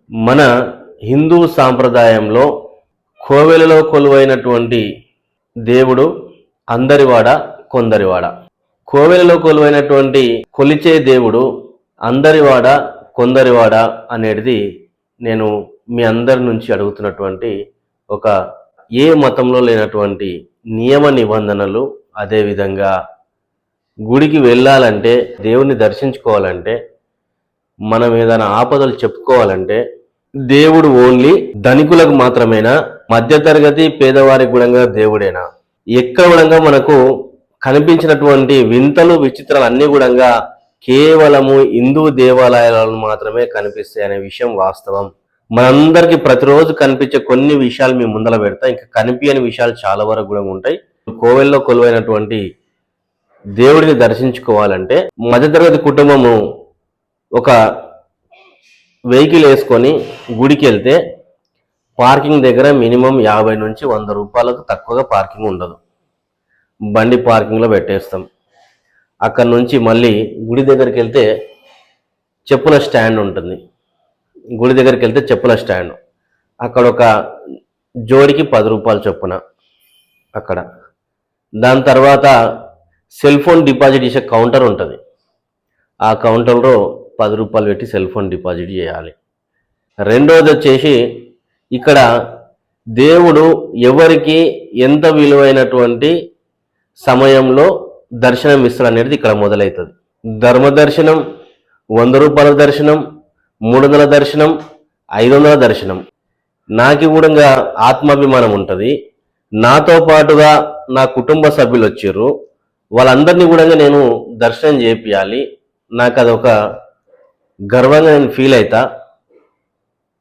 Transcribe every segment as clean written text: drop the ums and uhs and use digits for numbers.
మన హిందూ సాంప్రదాయంలో కోవెలలో కొలువైనటువంటి దేవుడు అందరివాడ కొందరివాడ. కోవెలలో కొలువైనటువంటి కొలిచే దేవుడు అందరివాడ కొందరివాడ అనేది నేను మీ అందరి నుంచి అడుగుతున్నటువంటి ఒక ఏ మతంలో లేనటువంటి నియమ నిబంధనలు. అదేవిధంగా గుడికి వెళ్ళాలంటే, దేవుని దర్శించుకోవాలంటే, మనం ఏదైనా ఆపదలు చెప్పుకోవాలంటే దేవుడు ఓన్లీ ధనికులకు మాత్రమేనా, మధ్యతరగతి పేదవారికి కూడా దేవుడేనా? ఎక్కడ కూడా మనకు కనిపించినటువంటి వింతలు విచిత్రాలు అన్నీ కూడా కేవలము హిందూ దేవాలయాలను మాత్రమే కనిపిస్తాయి అనే విషయం వాస్తవం. మనందరికీ ప్రతిరోజు కనిపించే కొన్ని విషయాలు మీ ముందర పెడతా. ఇంకా కనిపించని విషయాలు చాలా వరకు కూడా ఉంటాయి. కోవెల్లో కొలువైనటువంటి దేవుడిని దర్శించుకోవాలంటే మధ్యతరగతి కుటుంబము ఒక వెహికల్ వేసుకొని గుడికి వెళ్తే పార్కింగ్ దగ్గర మినిమం 50 నుంచి 100 రూపాయలకు తక్కువగా పార్కింగ్ ఉండదు. బండి పార్కింగ్లో పెట్టేస్తాం. అక్కడి నుంచి మళ్ళీ గుడి దగ్గరికి వెళ్తే చెప్పుల స్టాండ్ ఉంటుంది. గుడి దగ్గరికి వెళ్తే చెప్పుల స్టాండ్, అక్కడ ఒక జోడికి 10 రూపాయలు చొప్పున అక్కడ. దాని తర్వాత సెల్ ఫోన్ డిపాజిట్ చేసే కౌంటర్ ఉంటుంది. ఆ కౌంటర్లో 10 రూపాయలు పెట్టి సెల్ ఫోన్ డిపాజిట్ చేయాలి. రెండోది వచ్చేసి ఇక్కడ దేవుడు ఎవరికి ఎంత విలువైనటువంటి సమయంలో దర్శనం ఇస్తాడు అనేది ఇక్కడ మొదలవుతుంది. ధర్మదర్శనం, 100 రూపాయల దర్శనం, 300 దర్శనం, 500 దర్శనం. నాకు కూడా ఆత్మాభిమానం ఉంటుంది. నాతో పాటుగా నా కుటుంబ సభ్యులు వచ్చారు, వాళ్ళందరినీ కూడా నేను దర్శనం చేపియాలి. నాకు అదొక గర్వంగా నేను ఫీల్ అవుతా.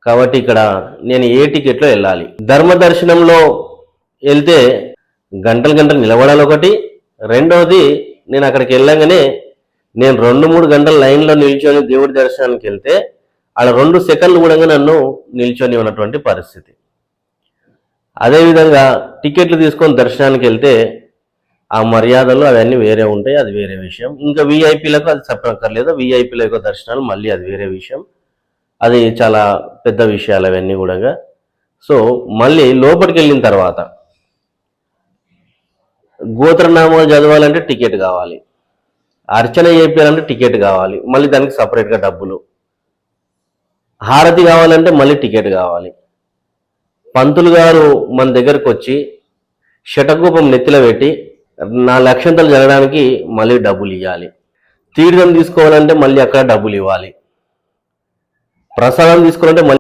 కాబట్టి ఇక్కడ నేను ఏ టికెట్లో వెళ్ళాలి. ధర్మ దర్శనంలో వెళ్తే గంటలు గంటలు నిలబడాలి ఒకటి. రెండోది, నేను అక్కడికి వెళ్ళగానే నేను 2-3 గంటల లైన్లో నిల్చొని దేవుడి దర్శనానికి వెళ్తే అలా 2 సెకండ్లు కూడా నన్ను నిల్చొని ఉన్నటువంటి పరిస్థితి. అదేవిధంగా టికెట్లు తీసుకొని దర్శనానికి వెళ్తే ఆ మర్యాదలు అవన్నీ వేరే ఉంటాయి, అది వేరే విషయం. ఇంకా వీఐపీలకు అది చెప్పక్కర్లేదు. వీఐపీల యొక్క దర్శనాలు మళ్ళీ అది వేరే విషయం. అది చాలా పెద్ద విషయాలు అవన్నీ కూడా. సో మళ్ళీ లోపలికి వెళ్ళిన తర్వాత గోత్రనామాలు చదవాలంటే టికెట్ కావాలి, అర్చన చేయాలంటే టికెట్ కావాలి, మళ్ళీ దానికి సపరేట్గా డబ్బులు. హారతి కావాలంటే మళ్ళీ టికెట్ కావాలి. పంతులు గారు మన దగ్గరకు వచ్చి శటగూపం నెత్తిలో పెట్టి 4 అక్షంతలు జరగడానికి మళ్ళీ డబ్బులు ఇవ్వాలి. తీర్థం తీసుకోవాలంటే మళ్ళీ అక్కడ డబ్బులు ఇవ్వాలి. ప్రసాదం తీసుకోవాలంటే మళ్ళీ